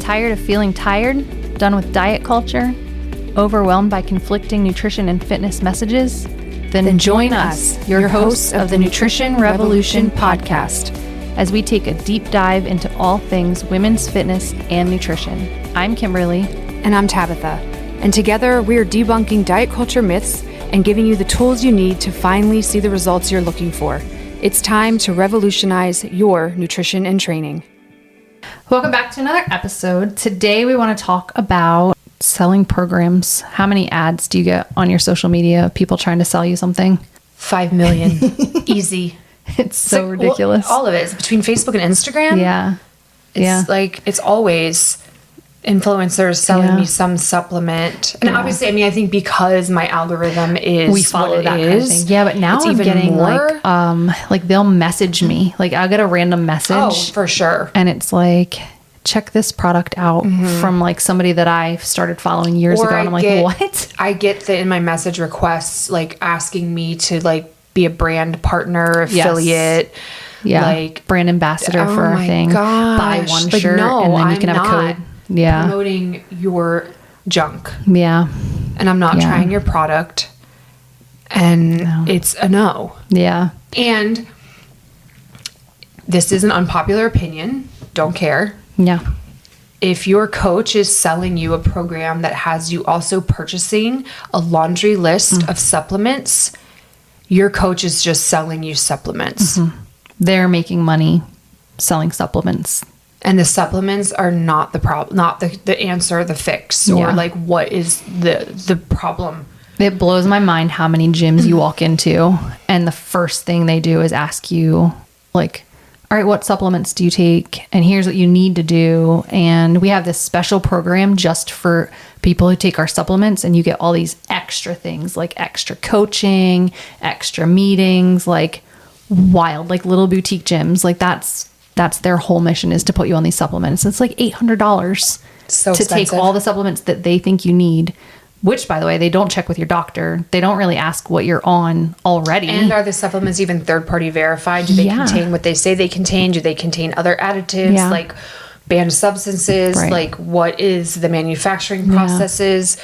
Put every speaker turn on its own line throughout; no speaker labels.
Tired of feeling tired? Done with diet culture? Overwhelmed by conflicting nutrition and fitness messages? Then join us, your hosts of the Nutrition Revolution podcast, as we take a deep dive into all things women's fitness and nutrition. I'm Kimberly.
And I'm Tabitha. And together we are debunking diet culture myths and giving you the tools you need to finally see the results you're looking for. It's time to revolutionize your nutrition and training.
Welcome back to another episode. Today we want to talk about selling programs. How many ads do you get on your social media of people trying to sell you something?
5 million. Easy.
It's so like, ridiculous.
Well, all of it is between Facebook and Instagram.
Yeah.
It's always influencers selling me some supplement. And obviously, I think because my algorithm is
we follow
what it
that
is,
kind of thing. Yeah, but now I'm getting more. Like they'll message me. Like I'll get a random message.
Oh, for sure.
And it's like, check this product out from like somebody that I started following years ago. And I'm like, what?
I get that in my message requests, like asking me to like be a brand partner, affiliate.
Yeah.
Like
brand ambassador for our thing. Buy one shirt and then you can have a code. Yeah.
Promoting your junk.
Yeah.
And I'm not trying your product. And it's a no.
Yeah.
And this is an unpopular opinion. Don't care.
Yeah.
If your coach is selling you a program that has you also purchasing a laundry list of supplements, your coach is just selling you supplements.
They're making money selling supplements.
And the supplements are not the problem, not the answer, the fix, or like what is the problem.
It blows my mind how many gyms you walk into and the first thing they do is ask you like, all right, what supplements do you take? And here's what you need to do. And we have this special program just for people who take our supplements, and you get all these extra things like extra coaching, extra meetings, like wild, like little boutique gyms. Like that's their whole mission, is to put you on these supplements. It's like $800 to take all the supplements that they think you need, which, by the way, they don't check with your doctor. They don't really ask what you're on already.
And are the supplements even third-party verified? Do they contain what they say they contain? Do they contain other additives, like banned substances?
Right.
Like, what is the manufacturing processes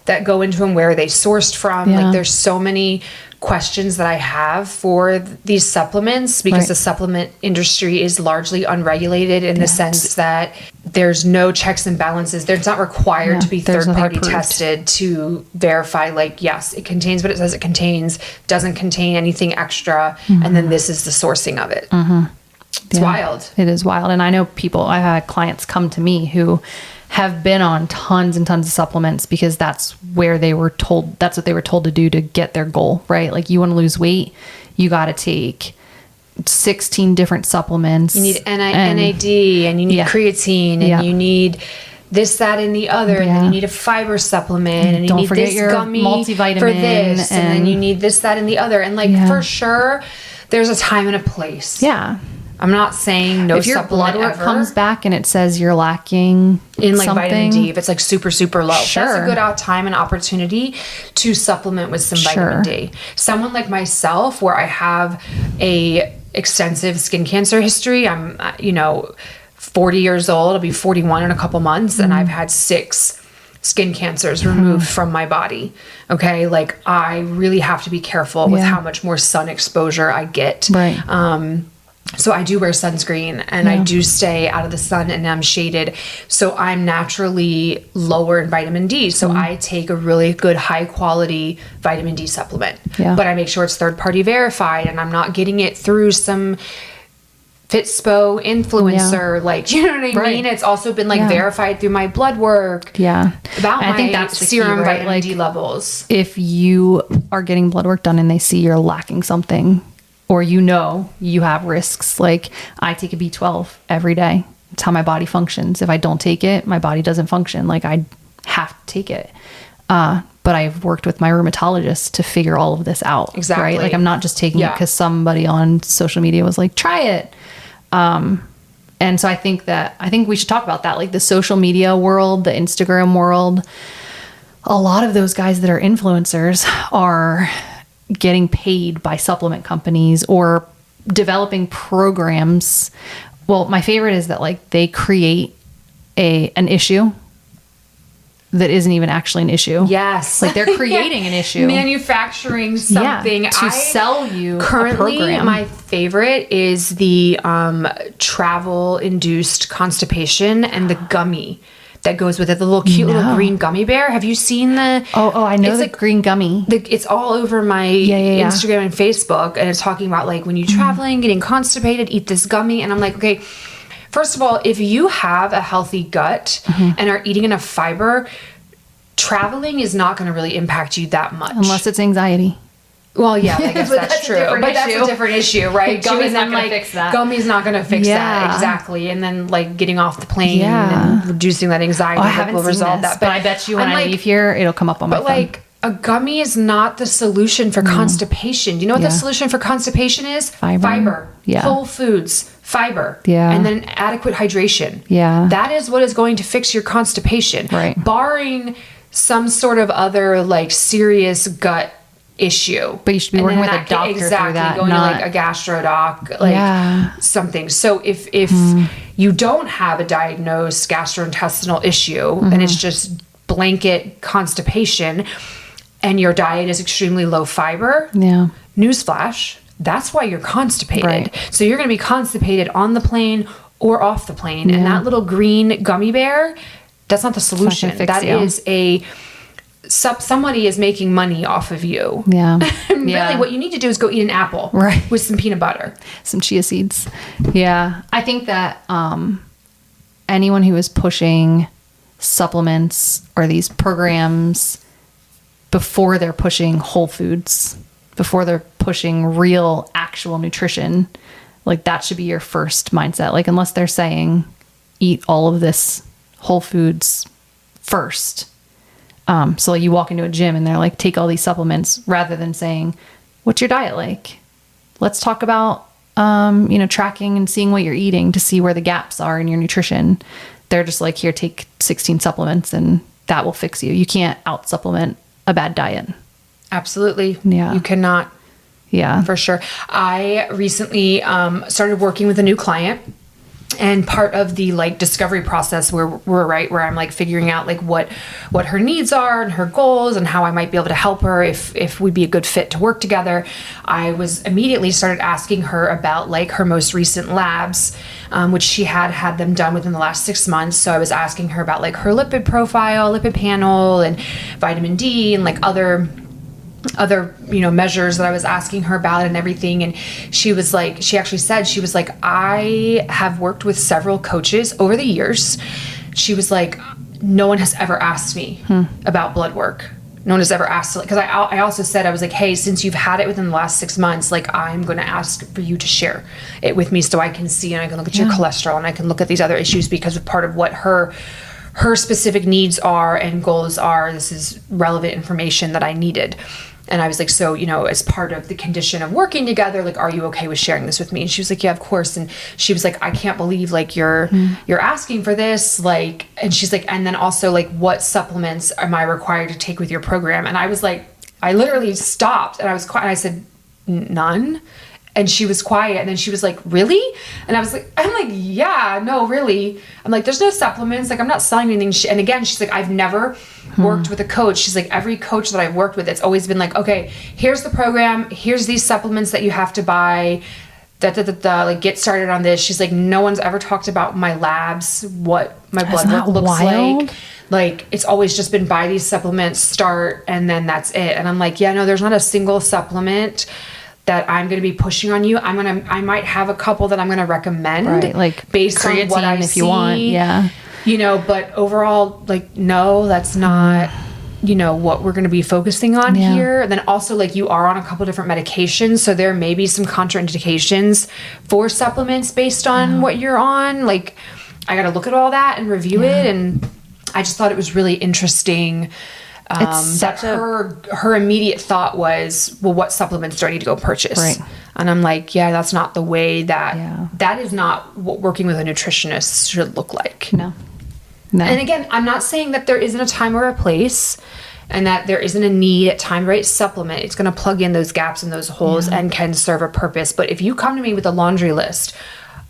that go into them? Where are they sourced from? Like, there's so many questions that I have for these supplements, because the supplement industry is largely unregulated in the sense that there's no checks and balances. They're not required to be third-party tested to verify, like, yes, it contains what it says it contains, doesn't contain anything extra, and then this is the sourcing of it. It's wild.
It is wild. And I know I've had clients come to me who have been on tons and tons of supplements because that's what they were told to do to get their goal, right? Like, you want to lose weight, you got to take 16 different supplements.
You need NAD, and you need creatine, and you need this, that, and the other, and then you need a fiber supplement, and you need this gummy multivitamin for this, and then you need this, that, and the other. And for sure, there's a time and a place.
Yeah.
I'm not saying no. If your blood work
comes back and it says you're lacking
in like
something,
vitamin D, if it's like super, super low, that's a good time and opportunity to supplement with some vitamin D. Someone like myself, where I have a extensive skin cancer history, I'm 40 years old. I'll be 41 in a couple months, and I've had 6 skin cancers removed from my body. Okay, like I really have to be careful with how much more sun exposure I get.
Right.
So I do wear sunscreen, and I do stay out of the sun, and I'm shaded. So I'm naturally lower in vitamin D. So I take a really good high quality vitamin D supplement, but I make sure it's third party verified, and I'm not getting it through some Fitspo influencer. Like, you know what I mean? It's also been like verified through my blood work.
Yeah.
About
I think
my
that's the
serum
key, right?
vitamin D levels.
If you are getting blood work done and they see you're lacking something, or you have risks, like I take a B12 every day. It's how my body functions. If I don't take it, my body doesn't function. Like I have to take it. But I've worked with my rheumatologist to figure all of this out.
Exactly.
Right? Like I'm not just taking it because somebody on social media was like, try it. And so I think we should talk about that. Like the social media world, the Instagram world, a lot of those guys that are influencers are getting paid by supplement companies or developing programs. Well, my favorite is that like they create an issue that isn't even actually an issue.
Yes.
Like they're creating an issue.
Manufacturing something.
To sell you
currently,
a program.
my favorite is the travel-induced constipation and the gummy that goes with it. The little cute little green gummy bear. Have you seen the...
Oh, I know
it's
the
like
green gummy.
It's all over my Instagram and Facebook, and it's talking about like when you're traveling, getting constipated, eat this gummy. And I'm like, okay, first of all, if you have a healthy gut and are eating enough fiber, traveling is not going to really impact you that much.
Unless it's anxiety.
Well, yeah, I guess that's true. But that's
issue.
a different issue, right?
Gummy's not going to fix that.
Gummy's not going to fix that, exactly. And then like getting off the plane and reducing that anxiety will resolve that.
But I bet you when I leave here, it'll come up on my phone.
But like a gummy is not the solution for constipation. Do you know what the solution for constipation is? Fiber.
Yeah.
Whole foods. Fiber.
Yeah.
And then adequate hydration.
Yeah.
That is what is going to fix your constipation.
Right.
Barring some sort of other like serious gut issue.
But you should be working with a doctor through that.
Going to like a gastro doc, like something. So if you don't have a diagnosed gastrointestinal issue and it's just blanket constipation and your diet is extremely low fiber, newsflash, that's why you're constipated.
Right.
So you're going to be constipated on the plane or off the plane. And that little green gummy bear, that's not the solution. That is somebody is making money off of you.
Yeah.
Really, what you need to do is go eat an apple with some peanut butter.
Some chia seeds. Yeah. I think that anyone who is pushing supplements or these programs before they're pushing whole foods, before they're pushing real, actual nutrition, like that should be your first mindset. Like unless they're saying eat all of this whole foods first. So like you walk into a gym and they're like, take all these supplements rather than saying, what's your diet like? Let's talk about, tracking and seeing what you're eating to see where the gaps are in your nutrition. They're just like, here, take 16 supplements and that will fix you. You can't out supplement a bad diet.
Absolutely.
Yeah.
You cannot.
Yeah.
For sure. I recently started working with a new client. And part of the like discovery process where I'm like figuring out like what her needs are and her goals and how I might be able to help her if we'd be a good fit to work together. I was immediately started asking her about like her most recent labs, which she had them done within the last 6 months. So I was asking her about like her lipid profile, lipid panel, and vitamin D and like other measures that I was asking her about and everything. And she actually said, I have worked with several coaches over the years. She was like, no one has ever asked me about blood work. No one has ever asked, because I also said, I was like, hey, since you've had it within the last 6 months, like I'm going to ask for you to share it with me so I can see and I can look at your cholesterol and I can look at these other issues, because of part of what her specific needs are and goals are. This is relevant information that I needed. And I was like, so, as part of the condition of working together, like, are you okay with sharing this with me? And she was like, yeah, of course. And she was like, I can't believe like you're asking for this. Like, and she's like, and then also like, what supplements am I required to take with your program? And I was like, I literally stopped and I was quiet. And I said, none. And she was quiet. And then she was like, really? And I'm like, yeah, no, really. I'm like, there's no supplements. Like, I'm not selling anything. And again, she's like, I've never worked with a coach. She's like, every coach that I've worked with, it's always been like, okay, here's the program. Here's these supplements that you have to buy. Like, get started on this. She's like, no one's ever talked about my labs, what my blood work looks like. Like, it's always just been buy these supplements, start, and then that's it. And I'm like, yeah, no, there's not a single supplement that I'm going to be pushing on you. I might have a couple that I'm going to recommend,
right? Like
based on what I
if
see,
you want, yeah.
But overall, like, no, that's not, what we're going to be focusing on here. And then also, like, you are on a couple different medications, so there may be some contraindications for supplements based on what you're on. Like, I got to look at all that and review it, and I just thought it was really interesting. That her immediate thought was, well, what supplements do I need to go purchase?
Right.
And I'm like, yeah, that's not the way that is not what working with a nutritionist should look like.
No.
And again, I'm not saying that there isn't a time or a place and that there isn't a need at time, right? Supplement, it's going to plug in those gaps and those holes and can serve a purpose. But if you come to me with a laundry list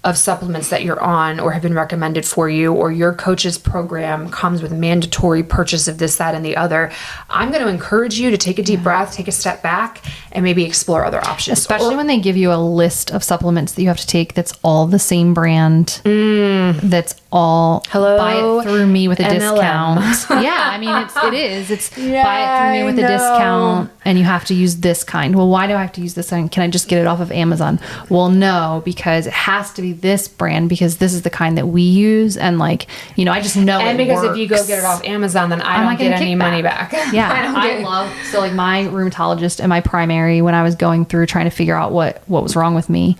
of supplements that you're on or have been recommended for you, or your coach's program comes with mandatory purchase of this, that, and the other, I'm going to encourage you to take a deep breath, take a step back, and maybe explore other options.
Especially when they give you a list of supplements that you have to take that's all the same brand, that's all buy it through me with a
MLM.
discount. Yeah, I mean, it is. It's buy it through me with a discount, and you have to use this kind. Well, why do I have to use this kind? Can I just get it off of Amazon? Well, no, because it has to be this brand, because this is the kind that we use, and like, you know, I just know
and
it
because
works.
if you go get it off Amazon, then I don't get any money back.
Yeah, I love, so like my rheumatologist and my primary, when I was going through trying to figure out what was wrong with me,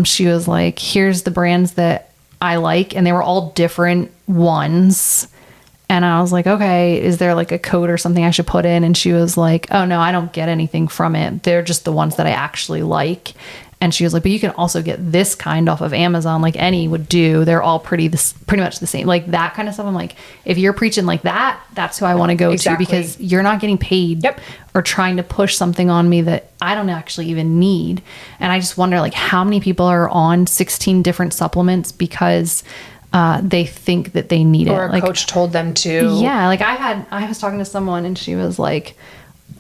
she was like, here's the brands that I like, and they were all different ones. And I was like, okay, is there like a code or something I should put in? And she was like, oh no, I don't get anything from it. They're just the ones that I actually like. And she was like, but you can also get this kind off of Amazon, like any would do. They're all pretty much the same, like that kind of stuff. I'm like, if you're preaching like that, that's who I want to go to, because you're not getting paid or trying to push something on me that I don't actually even need. And I just wonder, like, how many people are on 16 different supplements because they think that they need
or
it.
a
Like,
coach told them to.
Yeah, like I was talking to someone, and she was like,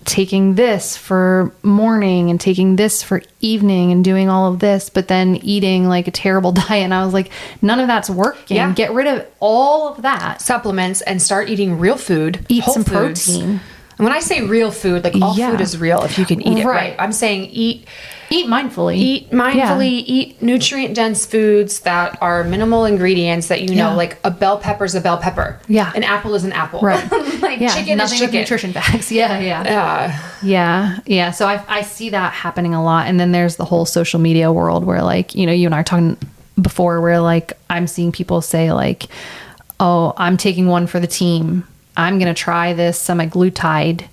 taking this for morning and taking this for evening and doing all of this, but then eating like a terrible diet. And I was like, none of that's working.
Yeah.
Get rid of all of that.
Supplements and start eating real food.
Eat
whole
some
foods.
protein.
And when I say real food, like all food is real if you can eat it right. I'm saying eat
mindfully.
Eat mindfully, eat nutrient dense foods that are minimal ingredients that you know, like a bell pepper is a bell pepper.
Yeah.
An apple is an apple.
Right.
Like chicken is chicken.
Nutrition facts. Yeah. So I see that happening a lot. And then there's the whole social media world where, like, you know, you and I were talking before, where like I'm seeing people say like, oh, I'm taking one for the team. I'm going to try this semaglutide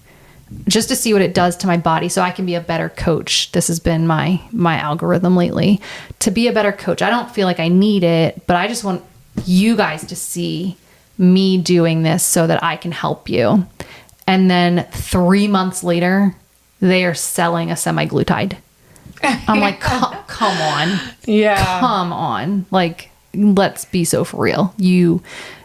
just to see what it does to my body so I can be a better coach. This has been my algorithm lately, to be a better coach. I don't feel like I need it, but I just want you guys to see me doing this so that I can help you. And then 3 months later, they are selling a semaglutide. I'm like, come on.
Yeah.
Come on. Like, let's be so for real. You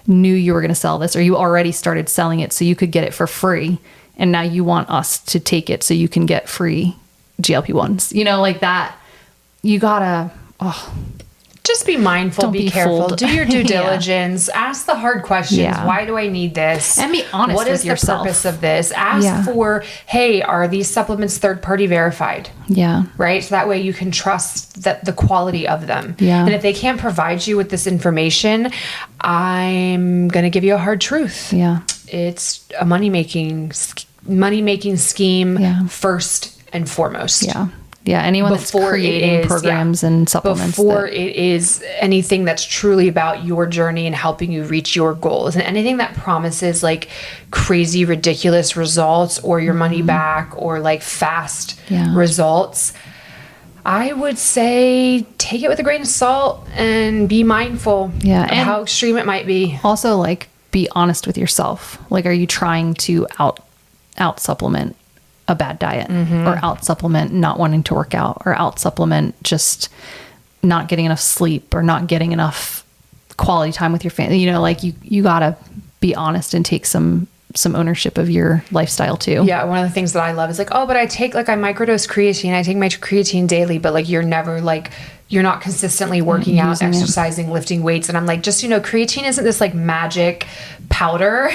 knew you were going to sell this, or you already started selling it so you could get it for free. And now you want us to take it so you can get free GLP-1s, you know, like that. You gotta,
just be mindful,
Don't
be
be
careful,
fooled.
do your due diligence, ask the hard questions.
Yeah.
Why do I need this?
And be honest
What is
with yourself.
the purpose of this? Ask for, hey, are these supplements third-party verified?
Yeah.
Right? So that way you can trust that the quality of them.
Yeah.
And if they can't provide you with this information, I'm going to give you a hard truth.
Yeah.
It's a money-making scheme first and foremost.
Yeah. Yeah. Anyone that's creating programs and supplements.
Before it is anything that's truly about your journey and helping you reach your goals. And anything that promises like crazy, ridiculous results or your money back or like fast results, I would say take it with a grain of salt and be mindful of how extreme it might be.
Also, like, be honest with yourself. Like, are you trying to out supplement a bad diet, or out supplement not wanting to work out, or out supplement just not getting enough sleep, or not getting enough quality time with your family? You know, like you gotta be honest and take some ownership of your lifestyle too.
Yeah. One of the things that I love is like, oh, but I microdose creatine. I take my creatine daily, but like, you're not consistently working out, exercising, lifting weights. And I'm like, just, you know, creatine isn't this like magic powder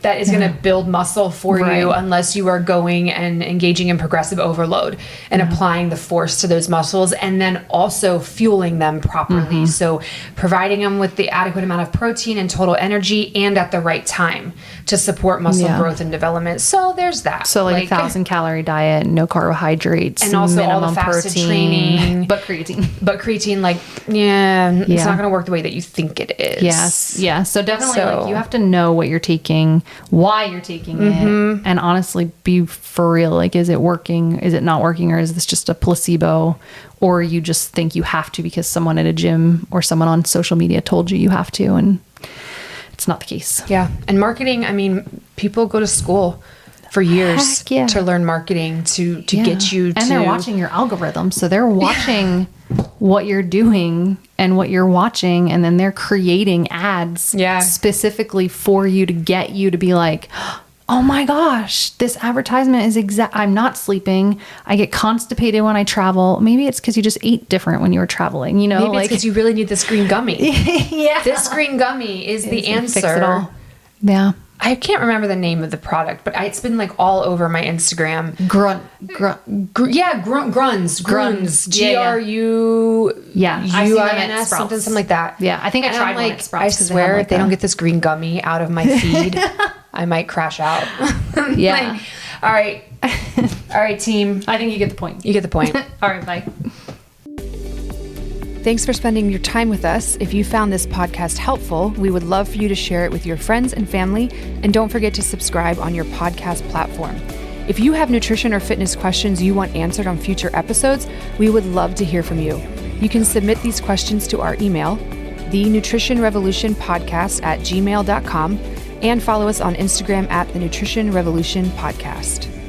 that is going to build muscle for you unless you are going and engaging in progressive overload and applying the force to those muscles, and then also fueling them properly. So providing them with the adequate amount of protein and total energy, and at the right time to support muscle growth and development. So there's that.
So like 1,000 calorie diet, no carbohydrates,
and also all the fasted training,
but creatine,
like, it's not going to work the way that you think it is.
Yes. Yeah. So definitely, like, you have to know what you're taking, why you're taking it, and honestly be for real. Like, is it working? Is it not working? Or is this just a placebo? Or you just think you have to because someone at a gym or someone on social media told you have to, and it's not the case.
Yeah. And marketing, I mean, people go to school for years to learn marketing to get you to...
And they're watching your algorithm. So they're watching what you're doing and what you're watching, and then they're creating ads specifically for you to get you to be like, oh my gosh, this advertisement is I'm not sleeping. I get constipated when I travel. Maybe it's because you just ate different when you were traveling, you know?
Maybe it's because you really need this green gummy.
Yeah.
This green gummy is the answer.
Fix it all. Yeah.
I can't remember the name of the product, but it's been like all over my Instagram.
Gruns.
GRUINS, something like that.
Yeah, I think I tried one at Sprouts.
I swear, if they don't get this green gummy out of my feed, I might crash out.
Yeah.
All right, team.
I think you get the point.
You get the point.
All right, bye.
Thanks for spending your time with us. If you found this podcast helpful, we would love for you to share it with your friends and family. And don't forget to subscribe on your podcast platform. If you have nutrition or fitness questions you want answered on future episodes, we would love to hear from you. You can submit these questions to our email, thenutritionrevolutionpodcast@gmail.com, and follow us on Instagram @thenutritionrevolutionpodcast.